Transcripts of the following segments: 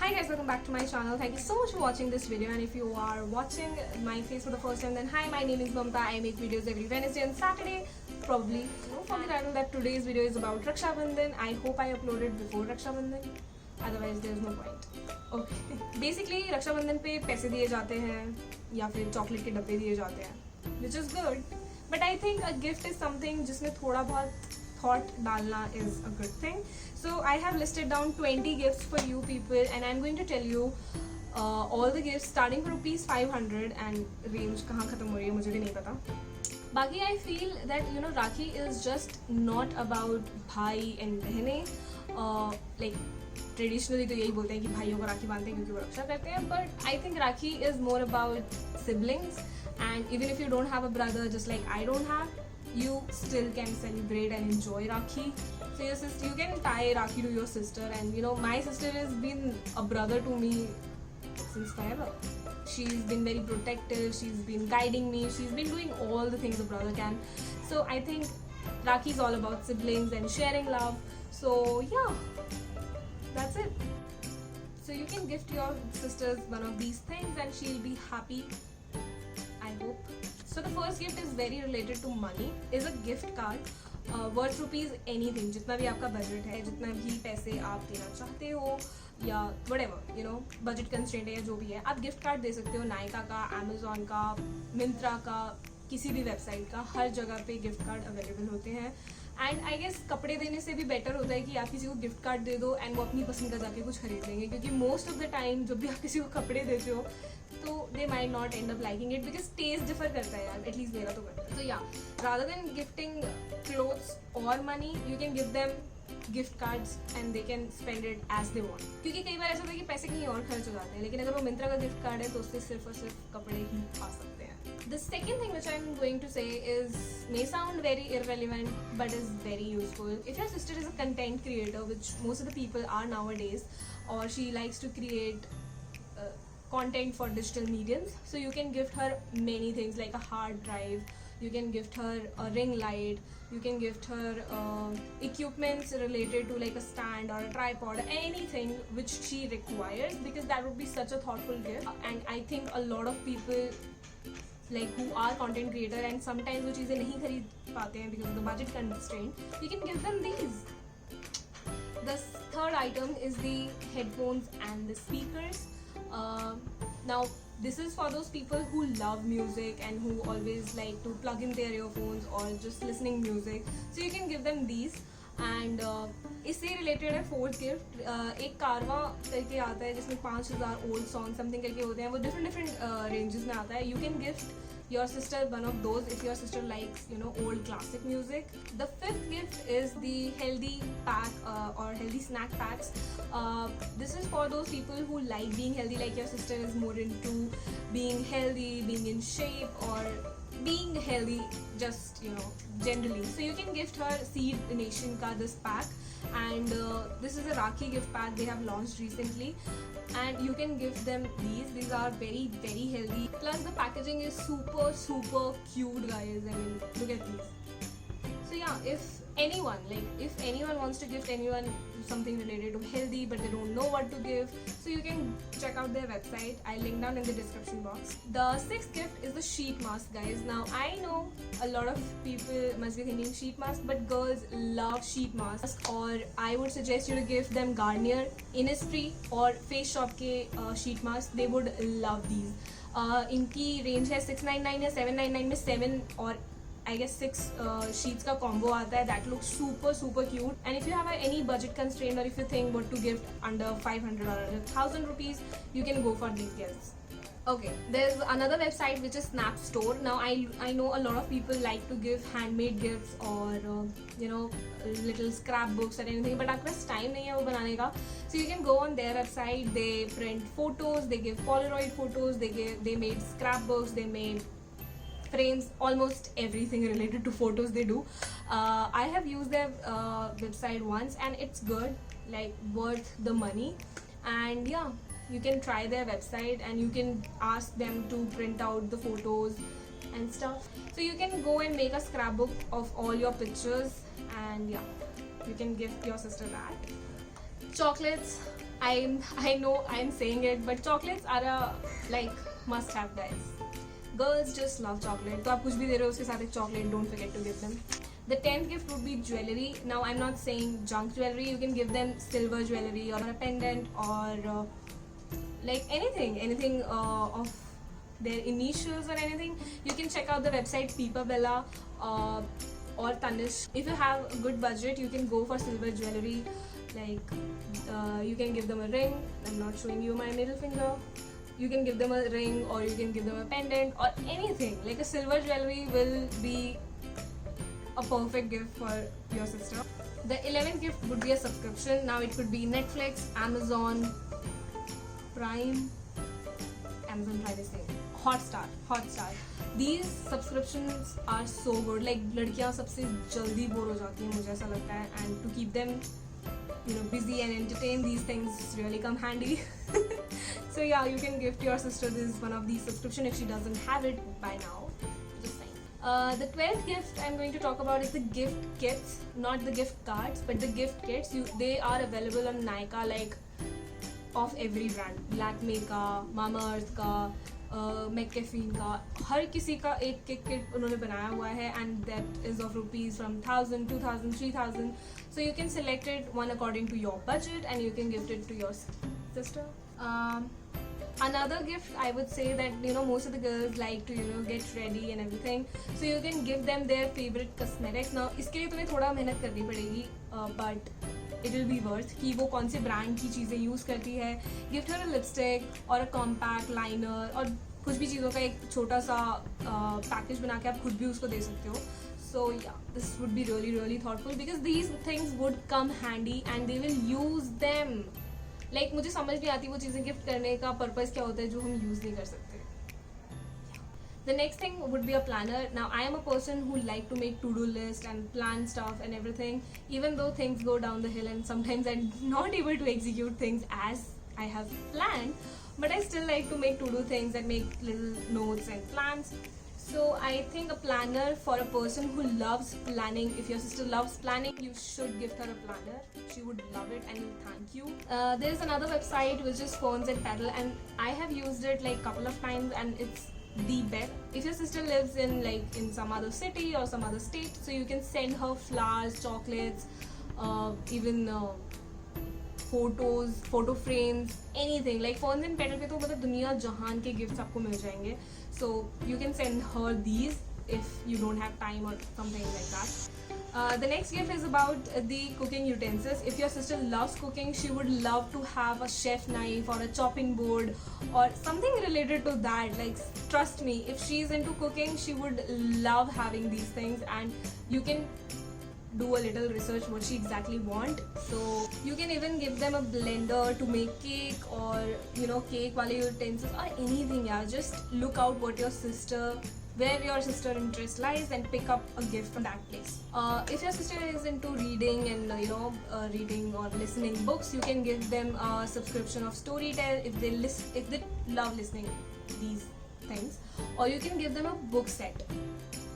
Hi guys, welcome back to my channel. Thank you so much for watching this video, and if you are watching my face for the first time, then hi, my name is Mamta. I make videos every Wednesday and Saturday. Probably know from the title that today's video is about Raksha Bandhan. I hope I uploaded before Raksha Bandhan. Otherwise there's no point. Okay. Basically रक्षा बंधन पे पैसे दिए जाते हैं या फिर chocolate के डब्बे दिए जाते हैं, which is good. But I think a gift is something जिसमें थोड़ा बहुत thought डालना is a good thing. So I have listed down 20 gifts for you people, and I'm going to tell you all the gifts starting from ₹500 and range कहाँ खत्म हो रही है मुझे भी नहीं पता. बाकी I feel that Rakhi is just not about भाई and बहनें. Like ट्रेडिशनली तो यही बोलते हैं कि भाइयों को राखी बांधते हैं क्योंकि वो रक्षा करते हैं, but I think rakhi is more about siblings. And even if you don't have a brother just like I don't have, you still can celebrate and enjoy Rakhi. So your sister, you can tie Rakhi to your sister, and my sister has been a brother to me since forever. She's been very protective, she's been guiding me, she's been doing all the things a brother can. So I think Rakhi is all about siblings and sharing love. So yeah, that's it. So you can gift your sisters one of these things and she'll be happy, I hope. So the first gift is very related to money. Is a gift card worth rupees anything. जितना भी आपका budget है, जितना भी पैसे आप देना चाहते हो या whatever बजट कंस्ट्रेंट है या जो भी है, आप गिफ्ट कार्ड दे सकते हो. नायका का, अमेजोन का, मिंत्रा का, किसी भी वेबसाइट का, हर जगह पे गिफ्ट कार्ड अवेलेबल होते हैं. एंड आई गेस कपड़े देने से भी बेटर होता है कि आप किसी को गिफ्ट कार्ड दे दो एंड वो अपनी पसंद का जाके कुछ खरीद लेंगे, क्योंकि मोस्ट ऑफ द टाइम जब भी आप किसी को कपड़े देते हो तो they might not end up liking it, because taste differ करता है यार, एटलीस्ट मेरा तो करता है. तो या रादर देन गिफ्टिंग क्लोथ्स और money, you can give them gift cards and they can spend it as they want. क्योंकि कई बार ऐसा होता है कि पैसे कहीं और खर्च हो जाते हैं, लेकिन अगर वो मिंत्रा का गिफ्ट कार्ड है तो उससे सिर्फ और सिर्फ कपड़े ही आ सकते हैं. The second thing which I'm going to say is may sound very irrelevant but is very useful. If your sister is a content creator, which most of the people are nowadays, or she likes to create content for digital mediums, so you can gift her many things like a hard drive, you can gift her a ring light, you can gift her equipments related to like a stand or a tripod, anything which she requires, because that would be such a thoughtful gift. And I think a lot of people like who are content creator and sometimes वो चीज़ें नहीं खरीद पाते हैं because of the budget constraint, you can give them these. The third item is the headphones and the speakers. Now this is for those people who love music and who always like to plug in their earphones or just listening music, so you can give them these. And इससे related है fourth gift. एक कारवा करके आता है जिसमें 5000 old song something करके होते हैं, वो डिफरेंट रेंजेस में आता है. You can gift your sister one of those if your sister likes old classic music. The fifth gift is the healthy pack or healthy snack packs. This is for those people who like being healthy, like your sister is more into being healthy, being in shape or being healthy just generally. So you can gift her Seed Nation ka this pack, and this is a Rakhi gift pack they have launched recently, and you can gift them these are very very healthy, plus the packaging is super super cute guys. I mean, look at these. So yeah, if anyone wants to gift anyone something related to healthy but they don't know what to give, so you can check out their website. I'll link down in the description box. The sixth gift is the sheet mask, guys. Now I know a lot of people must be thinking sheet mask, but girls love sheet masks, or I would suggest you to give them Garnier, Innisfree or Face Shop के sheet mask. They would love these. इनकी range है 699 या 799 में 7 और I guess 6 sheets का combo आता है. That looks super super cute. And if you have any budget constraint, or if you think what to gift under 500 or 1000 rupees, you can go for these gifts. Okay, there's another website which is Snap Store. Now I know a lot of people like to give handmade gifts or little scrapbooks or anything, but आपके पास time नहीं है वो बनाने का. So you can go on their website. They print photos, they give Polaroid photos, they made scrapbooks, they made frames, almost everything related to photos they do. I have used their website once and it's good, like worth the money. And yeah, you can try their website and you can ask them to print out the photos and stuff. So you can go and make a scrapbook of all your pictures, and yeah, you can gift your sister that. Chocolates I know I'm saying it, but chocolates are a like must have, guys. Girls just love chocolate. तो आप कुछ भी दे रहे हो उसके साथ एक chocolate, don't forget to give them. The 10th gift would be jewelry. Now I'm not saying junk jewelry. You can give them silver jewelry or a pendant or like anything of their initials or anything. You can check out the website Peepa Bella or Tanish. If you have a good budget, you can go for silver jewelry. Like you can give them a ring. I'm not showing you my middle finger. You can give them a ring or you can give them a pendant or anything. Like a silver jewelry will be a perfect gift for your sister. The 11th gift would be a subscription. Now it could be Netflix, Amazon Prime is saying Hotstar. These subscriptions are so good. Like लड़कियां सबसे जल्दी bore हो जाती हैं मुझे ऐसा लगता है, and to keep them busy and entertained, these things really come handy. So yeah, you can gift your sister this one of these subscription if she doesn't have it by now. Just saying. The 12th gift I'm going to talk about is the gift kits, not the gift cards, but the gift kits. They are available on Nykaa, like of every brand. Lakme का, Mamaearth का, McCaffeine का, हर किसी का एक kit उन्होंने बनाया हुआ है, and that is of rupees from 1000, 2000, 3000. So you can select it one according to your budget and you can gift it to your sister. Another gift I would say that most of the girls like to get ready and everything, so you can give them their favorite cosmetics. Now इसके लिए तुम्हें थोड़ा मेहनत करनी पड़ेगी, but it will be worth कि वो कौन से ब्रांड की चीज़ें यूज़ करती है. Gift her a lipstick or a compact liner और कुछ भी चीज़ों का एक छोटा सा पैकेज बना के आप खुद भी उसको दे सकते हो. So yeah, this would be really thoughtful because these things would come handy and they will use them. Like मुझे समझ नहीं आती वो चीज़ें गिफ्ट करने का पर्पस क्या होता है जो हम यूज़ नहीं कर सकते. The next thing would be a planner. Now I am a person who like to make to-do list and plan stuff and everything, even though things go down the hill and sometimes I'm not able to execute things as I have planned, but I still like to make to-do things and make little notes and plans. So I think a planner for a person who loves planning. If your sister loves planning, you should gift her a planner. She would love it and will thank you. There is another website which is Phones and Paddle, and I have used it like couple of times and it's the best. If your sister lives in some other city or some other state, so you can send her flowers, chocolates, even photos, photo frames, anything. Like Phones and Paddle पे तो मतलब दुनिया जहान के gifts आपको मिल जाएंगे. So you can send her these if you don't have time or something like that. The next gift is about the cooking utensils. If your sister loves cooking, she would love to have a chef knife or a chopping board or something related to that. Like trust me, if she's into cooking, she would love having these things, and you can do a little research what she exactly want. So you can even give them a blender to make cake or cake wale utensils or anything. Yeah, just look out where your sister interest lies and pick up a gift from that place. If your sister is into reading and reading or listening books, you can give them a subscription of Storytel if they love listening these things, or you can give them a book set.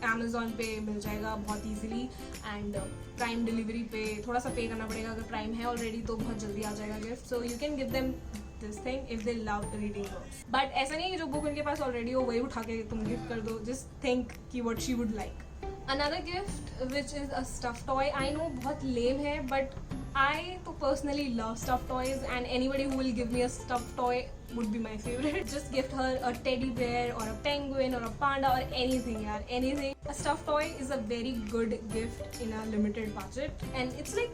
Amazon पे मिल जाएगा बहुत easily and Prime delivery पे थोड़ा सा पे करना पड़ेगा. अगर Prime है already तो बहुत जल्दी आ जाएगा gift. So you can give them this thing if they love reading books. But ऐसा नहीं है कि जो book उनके पास already हो वही उठा के तुम gift कर दो. Just think कि what she would like. Another gift which is a stuffed toy. I know बहुत lame है, but I तो personally love stuffed toys, and anybody who will give me a stuffed toy would be my favorite. Just gift her a teddy bear or a penguin or a panda or anything, yaar, anything. A stuffed toy is a very good gift in a limited budget, and it's like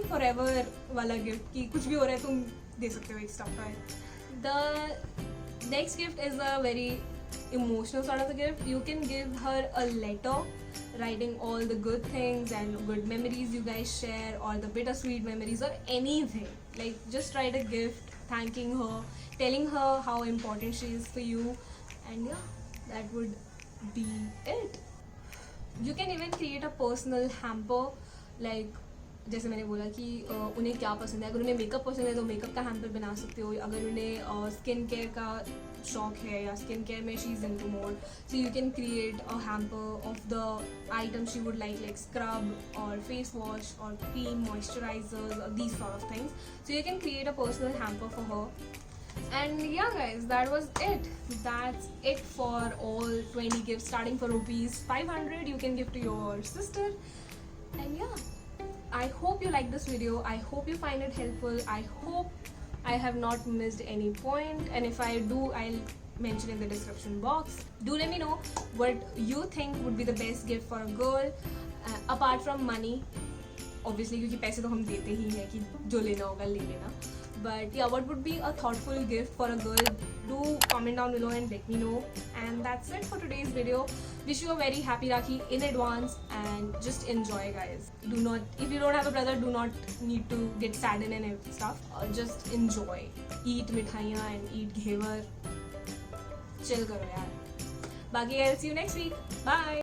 forever wala gift कि कुछ भी हो रहा है तुम दे सकते हो एक stuffed toy. The next gift is a very emotional sort of a gift. You can give her a letter writing all the good things and good memories you guys share, or the bittersweet memories, or anything. Like just write a gift thanking her, telling her how important she is for you, and yeah, that would be it. You can even create a personal hamper, like जैसे मैंने बोला कि उन्हें क्या पसंद है. अगर उन्हें मेकअप पसंद है तो मेकअप का हैम्पर बना सकते हो. अगर उन्हें स्किन केयर का शौक है या स्किन केयर में she is into more, so you can create a hamper of the items she would like scrub और फेस वॉश और cream, moisturisers, these sort of things. So you can create a personal hamper for her. And yeah guys, that was it. That's it for all 20 gifts starting for rupees 500 you can give to your sister. And yeah, I hope you like this video. I hope you find it helpful. I hope I have not missed any point, and if I do, I'll mention in the description box. Do let me know what you think would be the best gift for a girl, apart from money obviously, क्योंकि पैसे तो हम देते ही हैं कि जो लेना होगा ले लेना. But yeah, what would be a thoughtful gift for a girl? Do comment down below and let me know. And that's it for today's video. Wish you a very happy Rakhi in advance, and just enjoy guys. Do not, if you don't have a brother, do not need to get saddened and stuff. Just enjoy. Eat mithaiyan and eat ghevar. Chill karo yaar. Baki, I'll see you next week. Bye.